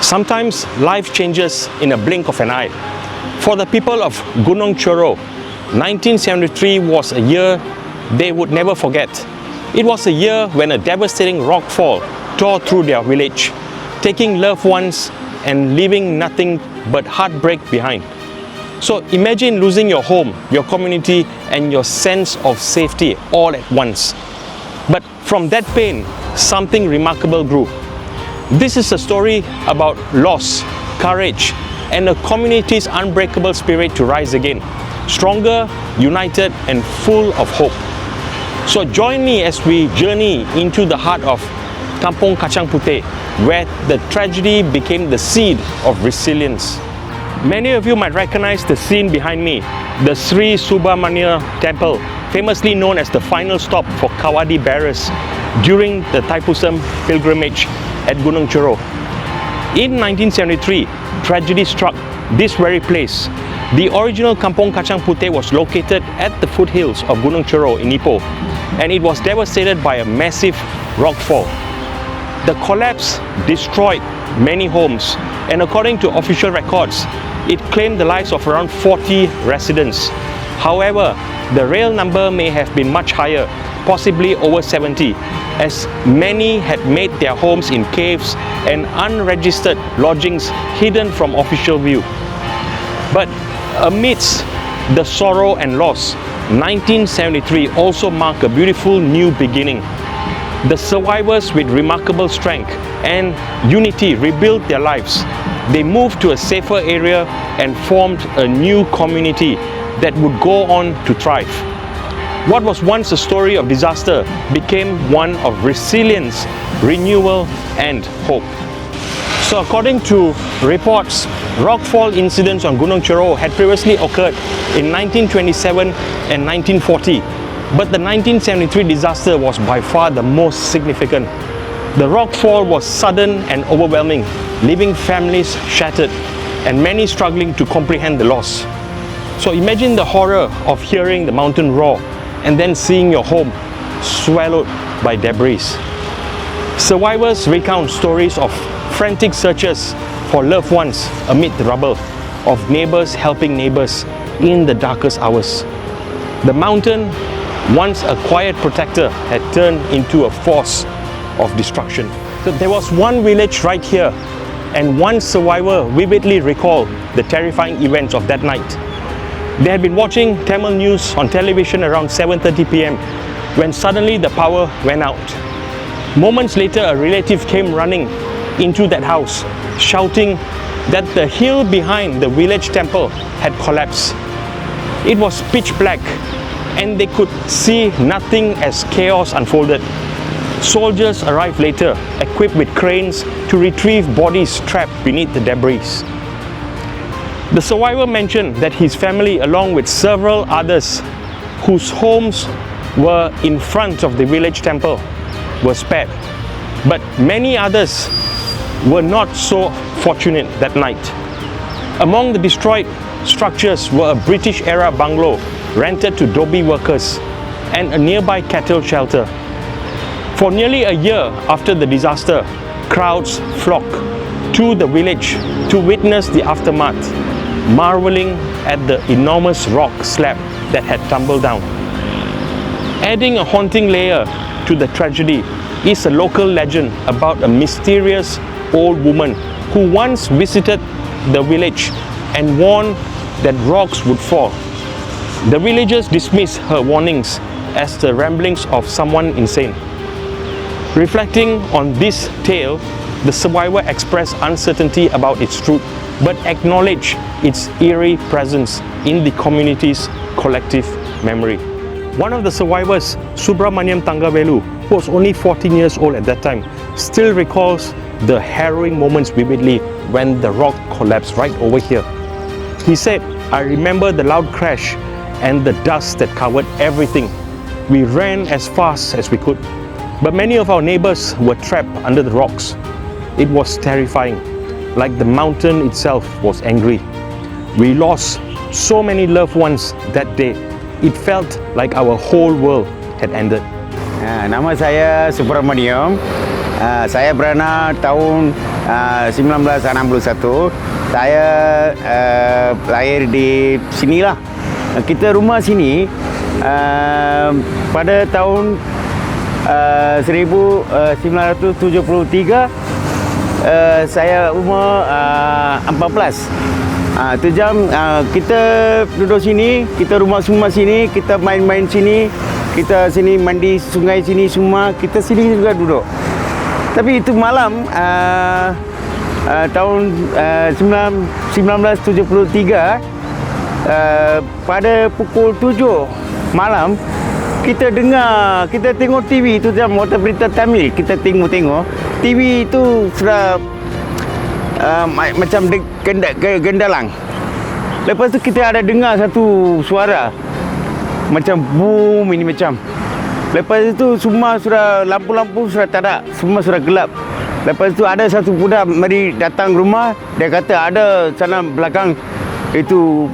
Sometimes life changes in a blink of an eye. For the people of Gunung Cheroh, 1973 was a year they would never forget. It was a year when a devastating rockfall tore through their village, taking loved ones and leaving nothing but heartbreak behind. So imagine losing your home, your community, and your sense of safety all at once. But from that pain, something remarkable grew. This is a story about loss, courage, and a community's unbreakable spirit to rise again, stronger, united, and full of hope. So join me as we journey into the heart of Kampung Chekaadi, Putih, where the tragedy became the seed of resilience. Many of you might recognize the scene behind me, the Sri Subramania temple, famously known as the final stop for Kawadi bearers during the Thaipusam pilgrimage at Gunung Cheroh. In 1973, tragedy struck this very place. The original Kampung Chekaadi Putih was located at the foothills of Gunung Cheroh in Ipoh, and it was devastated by a massive rockfall. The collapse destroyed many homes, and according to official records, it claimed the lives of around 40 residents. However, the real number may have been much higher, possibly over 70, as many had made their homes in caves and unregistered lodgings hidden from official view. But amidst the sorrow and loss, 1973 also marked a beautiful new beginning. The survivors, with remarkable strength and unity, rebuilt their lives. They moved to a safer area and formed a new community that would go on to thrive. What was once a story of disaster became one of resilience, renewal, and hope. So according to reports, rockfall incidents on Gunung Cheroh had previously occurred in 1927 and 1940, but the 1973 disaster was by far the most significant. The rockfall was sudden and overwhelming, leaving families shattered and many struggling to comprehend the loss. So imagine the horror of hearing the mountain roar and then seeing your home swallowed by debris. Survivors recount stories of frantic searches for loved ones amid the rubble, of neighbors helping neighbors in the darkest hours. The mountain, once a quiet protector, had turned into a force of destruction. So there was one village right here, and one survivor vividly recalled the terrifying events of that night. They had been watching Tamil news on television around 7:30 p.m. when suddenly the power went out. Moments later, a relative came running into that house, shouting that the hill behind the village temple had collapsed. It was pitch black, and they could see nothing as chaos unfolded. Soldiers arrived later, equipped with cranes to retrieve bodies trapped beneath the debris. The survivor mentioned that his family, along with several others whose homes were in front of the village temple, were spared. But many others were not so fortunate that night. Among the destroyed structures were a British-era bungalow rented to Dobby workers and a nearby cattle shelter. For nearly a year after the disaster, crowds flocked to the village to witness the aftermath, marveling at the enormous rock slab that had tumbled down. Adding a haunting layer to the tragedy is a local legend about a mysterious old woman who once visited the village and warned that rocks would fall. The villagers dismissed her warnings as the ramblings of someone insane. Reflecting on this tale, the survivor expressed uncertainty about its truth, but acknowledged its eerie presence in the community's collective memory. One of the survivors, Thangavellu, who was only 14 years old at that time, still recalls the harrowing moments vividly when the rock collapsed right over here. He said, "I remember the loud crash and the dust that covered everything. We ran as fast as we could, but many of our neighbors were trapped under the rocks. It was terrifying, like the mountain itself was angry. We lost so many loved ones that day. It felt like our whole world had ended." Nama saya Subramaniam. Saya beranak tahun 1961. Saya lahir di sinilah. Kita rumah sini pada tahun 1973. Saya umur 14. Tu jam kita duduk sini, kita rumah semua sini, kita main-main sini, kita sini mandi sungai sini semua, kita sini juga duduk. Tapi itu malam tahun 1973 pada pukul 7 malam kita tengok TV itu jam water berita Tamil, kita tengok TV itu sudah macam gendalang. Lepas tu kita ada dengar satu suara macam boom ini macam. Lepas itu semua sudah lampu-lampu sudah tak ada, semua sudah gelap. Lepas tu ada satu budak mari datang rumah, dia kata ada sana belakang itu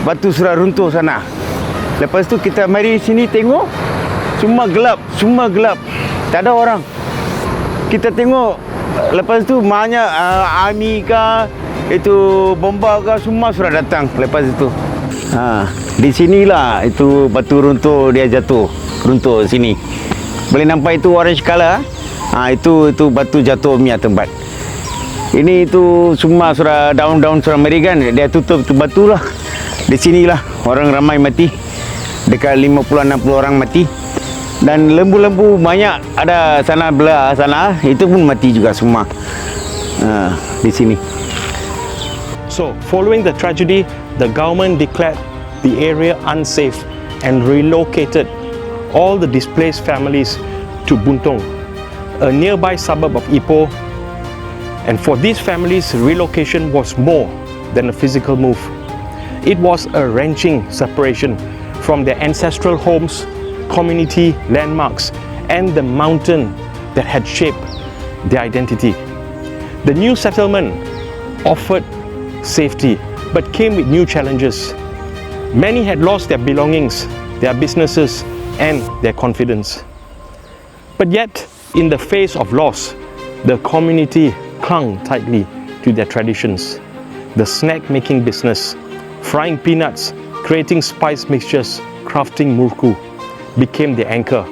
batu sudah runtuh sana. Lepas tu kita mari sini tengok, semua gelap, tak ada orang. Kita tengok, lepas tu banyak army ke, itu bomba ke, semua sudah datang lepas itu. Di sinilah itu batu runtuh dia runtuh sini. Boleh nampak itu orange color. Itu batu jatuh punya tempat. Ini itu semua sudah daun-daun sudah meri kan, dia tutup tu batu lah. Di sinilah orang ramai mati. Dekat 50-60 orang mati. Dan lembu-lembu banyak ada sana belah sana, itu pun mati juga semua. Di sini. So, following the tragedy, the government declared the area unsafe and relocated all the displaced families to Buntong, a nearby suburb of Ipoh. And for these families, relocation was more than a physical move. It was a wrenching separation from their ancestral homes, community landmarks, and the mountain that had shaped their identity. The new settlement offered safety, but came with new challenges. Many had lost their belongings, their businesses, and their confidence. But yet, in the face of loss, the community clung tightly to their traditions. The snack-making business, frying peanuts, creating spice mixtures, crafting murku, became their anchor.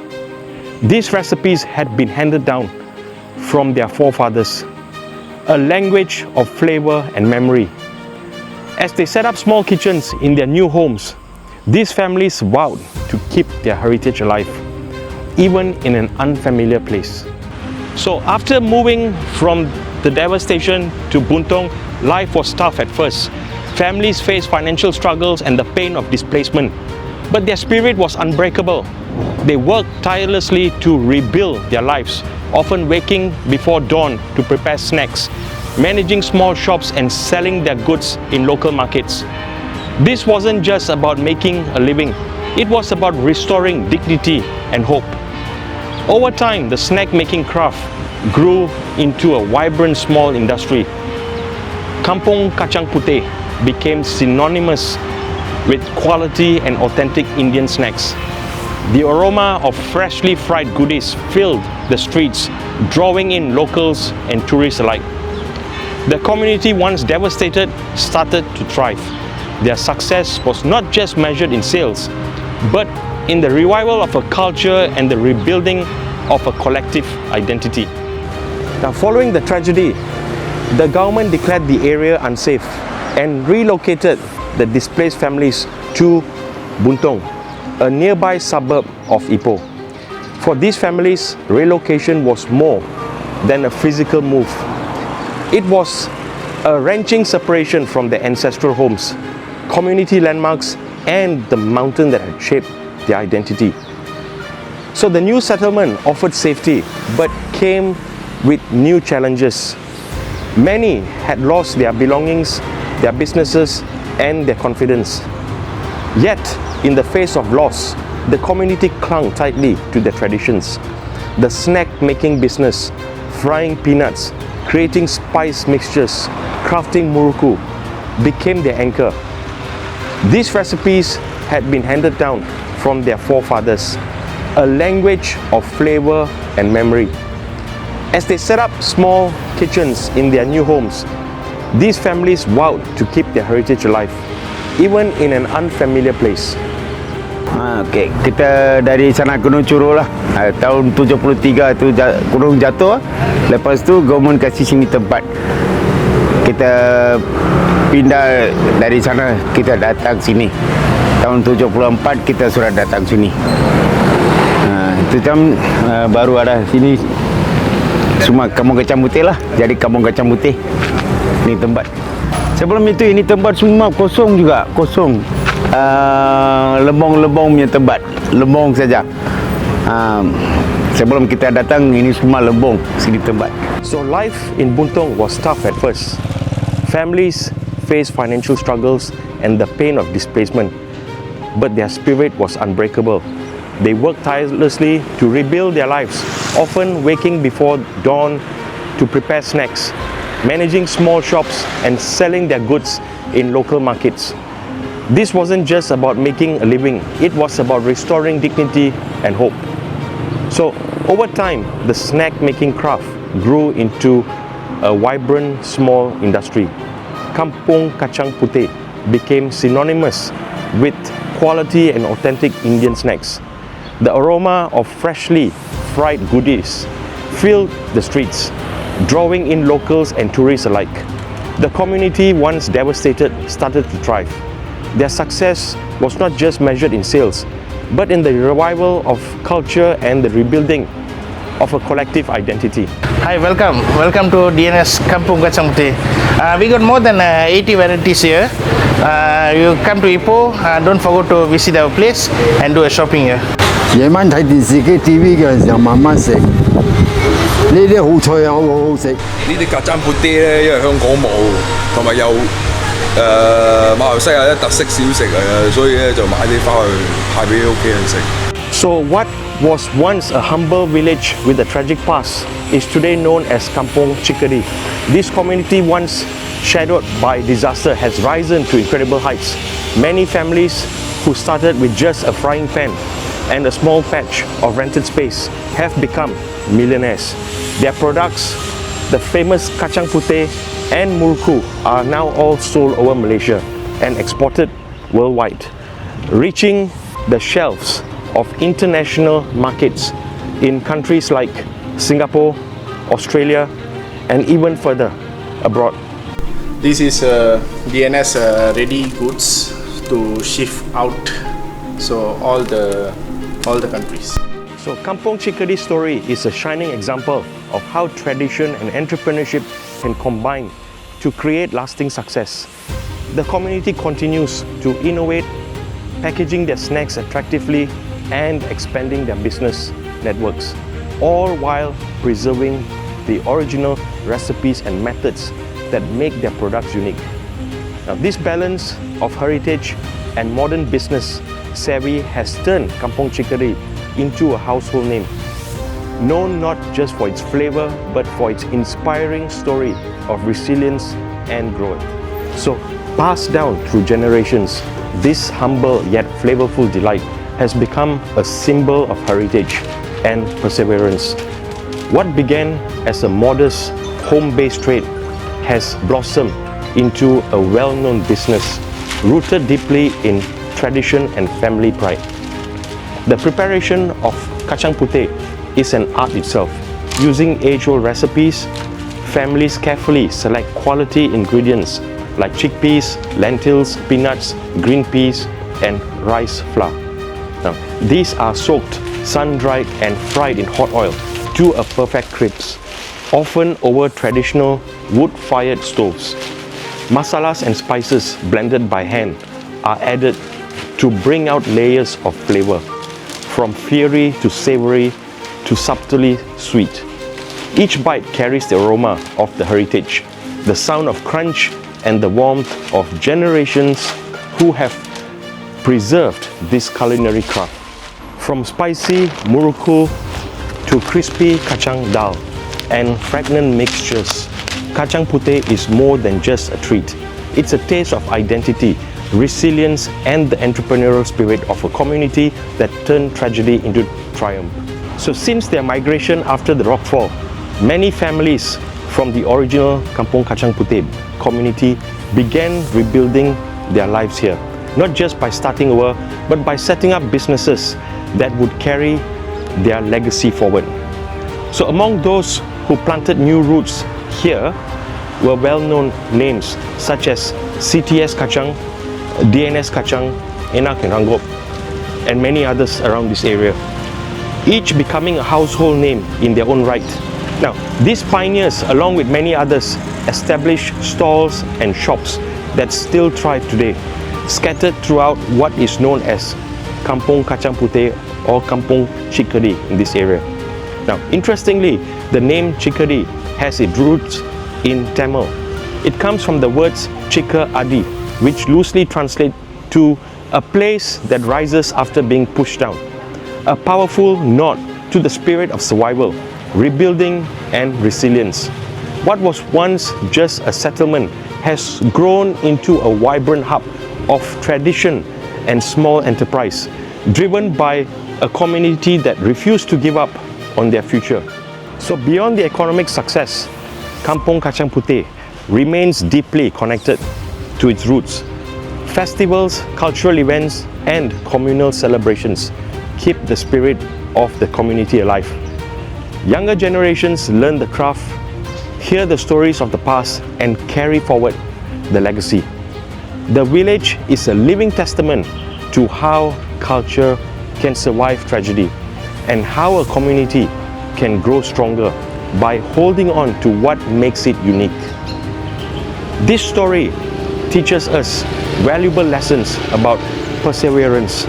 These recipes had been handed down from their forefathers, a language of flavor and memory. As they set up small kitchens in their new homes, these families vowed to keep their heritage alive, even in an unfamiliar place. So after moving from the devastation to Buntong, life was tough at first. Families faced financial struggles and the pain of displacement, but their spirit was unbreakable. They worked tirelessly to rebuild their lives, often waking before dawn to prepare snacks, managing small shops and selling their goods in local markets. This wasn't just about making a living, it was about restoring dignity and hope. Over time, the snack-making craft grew into a vibrant small industry. Kampung Chekaadi Putih became synonymous with quality and authentic Indian snacks. The aroma of freshly fried goodies filled the streets, drawing in locals and tourists alike. The community, once devastated, started to thrive. Their success was not just measured in sales, but in the revival of a culture and the rebuilding of a collective identity. Now, following the tragedy, the government declared the area unsafe and relocated the displaced families to Buntong, a nearby suburb of Ipoh. For these families, relocation was more than a physical move. It was a wrenching separation from their ancestral homes, community landmarks, and the mountain that had shaped their identity. So the new settlement offered safety, but came with new challenges. Many had lost their belongings, their businesses, and their confidence. Yet, in the face of loss, the community clung tightly to their traditions. The snack-making business, frying peanuts, creating spice mixtures, crafting muruku, became their anchor. These recipes had been handed down from their forefathers, a language of flavor and memory. As they set up small kitchens in their new homes, these families vowed to keep their heritage alive, even in an unfamiliar place. Okay. Kita dari sana Gunung Cheroh lah. Tahun 73 tu gunung jatuh. Lepas tu government kasih sini tempat. Kita pindah dari sana, kita datang sini. Tahun 74 kita sudah datang sini. Itu jam baru ada sini semua Kampung Kacang Putih lah. Jadi Kampung Kacang Putih ni tempat. Sebelum itu ini tempat semua kosong juga, kosong. Lembong-lembong punya tempat, lembong saja. Sebelum kita datang ini semua lembong sini tempat. So life in Buntung was tough at first. Families faced financial struggles and the pain of displacement, but their spirit was unbreakable. They worked tirelessly to rebuild their lives, often waking before dawn to prepare snacks, managing small shops and selling their goods in local markets. This wasn't just about making a living, it was about restoring dignity and hope. So over time, the snack making craft grew into a vibrant small industry. Kampung Kacang Putih became synonymous with quality and authentic Indian snacks. The aroma of freshly fried goodies filled the streets, drawing in locals and tourists alike. The community, once devastated, started to thrive. Their success was not just measured in sales, but in the revival of culture and the rebuilding of a collective identity. Hi, welcome to DNS Kampung Kacang Putih. We got more than 80 varieties here. You come to Ipoh, don't forget to visit our place and do a shopping here. 夜晚睇電視機 TV 嘅時候慢慢食，呢啲好脆啊，好好食。呢啲曱甴砵爹咧，因為香港冇，同埋又馬來西亞一特色小食嚟嘅，所以咧就買啲翻去派俾屋企人食。So what was once a humble village with a tragic past is today known as Kampung Chekaadi. This community, once shadowed by disaster, has risen to incredible heights. Many families who started with just a frying pan and a small patch of rented space have become millionaires. Their products, the famous kacang putih and muruku, are now all sold over Malaysia and exported worldwide, reaching the shelves of international markets in countries like Singapore, Australia, and even further abroad. This is DNS ready goods to ship out, so all the countries. So Kampung Chekaadi's story is a shining example of how tradition and entrepreneurship can combine to create lasting success. The community continues to innovate, packaging their snacks attractively and expanding their business networks, all while preserving the original recipes and methods that make their products unique. Now, this balance of heritage and modern business savvy has turned Kampung Chekaadi into a household name, known not just for its flavor but for its inspiring story of resilience and growth. So, passed down through generations, this humble yet flavorful delight has become a symbol of heritage and perseverance. What began as a modest home-based trade has blossomed into a well-known business rooted deeply in tradition and family pride. The preparation of kacang putih is an art itself. Using age-old recipes, families carefully select quality ingredients like chickpeas, lentils, peanuts, green peas, and rice flour. Now, these are soaked, sun-dried, and fried in hot oil to a perfect crisp, often over traditional wood-fired stoves. Masalas and spices blended by hand are added to bring out layers of flavor, from fiery to savory to subtly sweet. Each bite carries the aroma of the heritage, the sound of crunch, and the warmth of generations who have preserved this culinary craft. From spicy muruku to crispy kacang dal and fragrant mixtures, kacang putih is more than just a treat. It's a taste of identity, resilience, and the entrepreneurial spirit of a community that turned tragedy into triumph. So since their migration after the rockfall, Many families from the original Kampung Kacang Putih community began rebuilding their lives here, not just by starting over, but by setting up businesses that would carry their legacy forward. So among those who planted new roots here were well-known names such as CTS Kacang, DNS Kacang, Enak and Ranggup, and many others around this area, each becoming a household name in their own right. Now, these pioneers, along with many others, established stalls and shops that still thrive today, scattered throughout what is known as Kampung Kacang Putih or Kampung Chekaadi in this area. Now, interestingly, the name Cheka Adi has its roots in Tamil. It comes from the words Cheka Adi, which loosely translate to a place that rises after being pushed down. A powerful nod to the spirit of survival, rebuilding and resilience. What was once just a settlement has grown into a vibrant hub of tradition and small enterprise, driven by a community that refused to give up on their future. So beyond the economic success, Kampung Kacang Putih remains deeply connected to its roots. Festivals, cultural events, and communal celebrations keep the spirit of the community alive. Younger generations learn the craft, hear the stories of the past, and carry forward the legacy. The village is a living testament to how culture can survive tragedy and how a community can grow stronger by holding on to what makes it unique. This story teaches us valuable lessons about perseverance,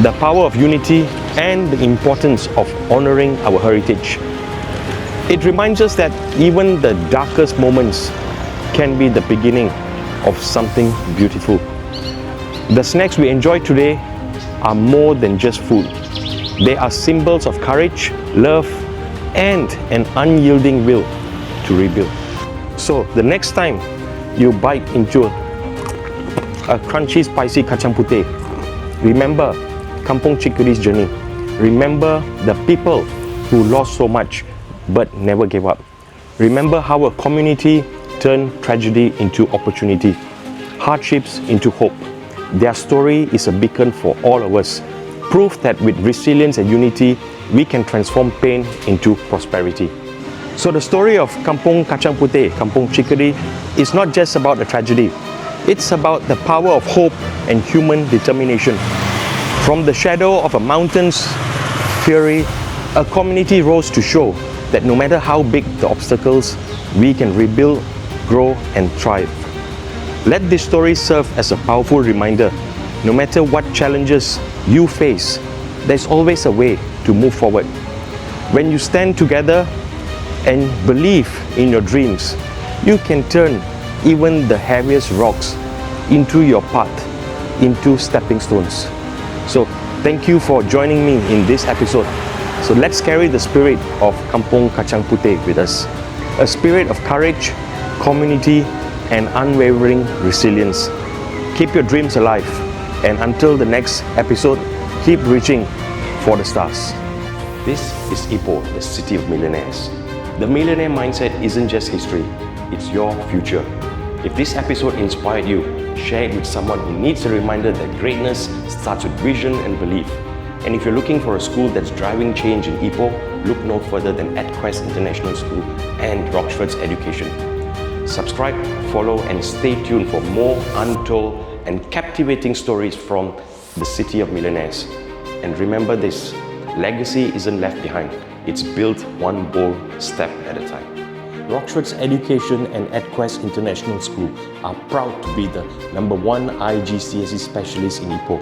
the power of unity, and the importance of honoring our heritage. It reminds us that even the darkest moments can be the beginning of something beautiful. The snacks we enjoy today are more than just food. They are symbols of courage, love, and an unyielding will to rebuild. So the next time you bite into a crunchy, spicy kacang putih, remember Kampung Chekaadi's journey. Remember the people who lost so much but never gave up. Remember how a community turned tragedy into opportunity, hardships into hope. Their story is a beacon for all of us, proof that with resilience and unity, we can transform pain into prosperity. So the story of Kampung Kacang Putih, Kampung Chekaadi, is not just about a tragedy. It's about the power of hope and human determination. From the shadow of a mountain's fury, a community rose to show that no matter how big the obstacles, we can rebuild, grow, and thrive. Let this story serve as a powerful reminder. No matter what challenges you face, there's always a way to move forward. When you stand together and believe in your dreams, you can turn even the heaviest rocks into your path, into stepping stones. So thank you for joining me in this episode. So let's carry the spirit of Kampung Kacang Putih with us. A spirit of courage, community, and unwavering resilience. Keep your dreams alive, and until the next episode, keep reaching for the stars. This is Ipoh, the city of millionaires. The millionaire mindset isn't just history, it's your future. If this episode inspired you, share it with someone who needs a reminder that greatness starts with vision and belief. And if you're looking for a school that's driving change in Ipoh, look no further than EdQuest International School and Rockford's Education. Subscribe, follow, and stay tuned for more untold and captivating stories from the city of millionaires. And remember this, legacy isn't left behind, it's built one bold step at a time. Rockford's Education and EdQuest International School are proud to be the #1 IGCSE specialist in Ipoh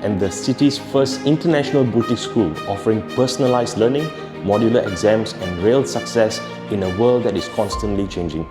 and the city's first international boutique school offering personalized learning, modular exams, and real success in a world that is constantly changing.